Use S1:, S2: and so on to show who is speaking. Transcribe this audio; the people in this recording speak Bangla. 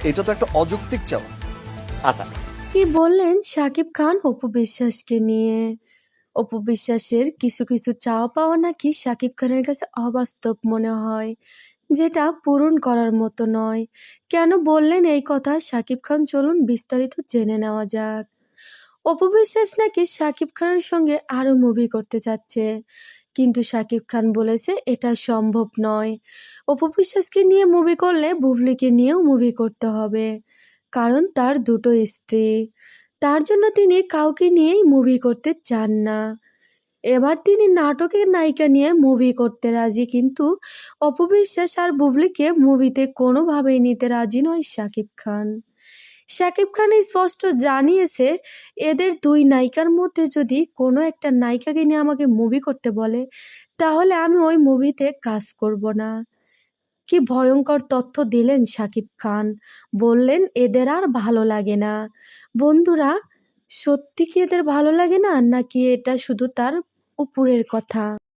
S1: এটা তো একটা অযৌক্তিক চাওয়া।
S2: আচ্ছা,
S3: কি বললেন শাকিব খান অপু বিশ্বাসকে নিয়ে? অপু বিশ্বাসের কিছু কিছু চাওয়া পাওয়া নাকি শাকিব খানের কাছে অবাস্তব মনে হয়, যেটা পূরণ করার মতো নয়। কেন বললেন এই কথা শাকিব খান? চলুন বিস্তারিত জেনে নেওয়া যাক। অপু বিশ্বাস নাকি শাকিব খানের সঙ্গে আরো মুভি করতে চাচ্ছে, কিন্তু শাকিব খান বলেছে এটা সম্ভব নয়। অপু বিশ্বাসকে নিয়ে মুভি করলে বুবলিকে নিয়েও মুভি করতে হবে, কারণ তার দুটো স্ত্রী। তার জন্য তিনি কাউকে নিয়েই মুভি করতে চান না। এবার তিনি নাটকের নায়িকা নিয়ে মুভি করতে রাজি, কিন্তু অপবিশ্বাস আর বুবলিকে মুভিতে কোনোভাবেই নিতে রাজি নয় শাকিব খান। শাকিব খান স্পষ্ট জানিয়েছে, এদের দুই নায়িকার মধ্যে যদি কোনো একটা নায়িকাকে নিয়ে আমাকে মুভি করতে বলে, তাহলে আমি ওই মুভিতে কাজ করব না। কি ভয়ঙ্কর তথ্য দিলেন শাকিব খান! বললেন এদের আর ভালো লাগে না। বন্ধুরা, সত্যি কি এদের ভালো লাগে না, নাকি এটা শুধু তার উপরের কথা?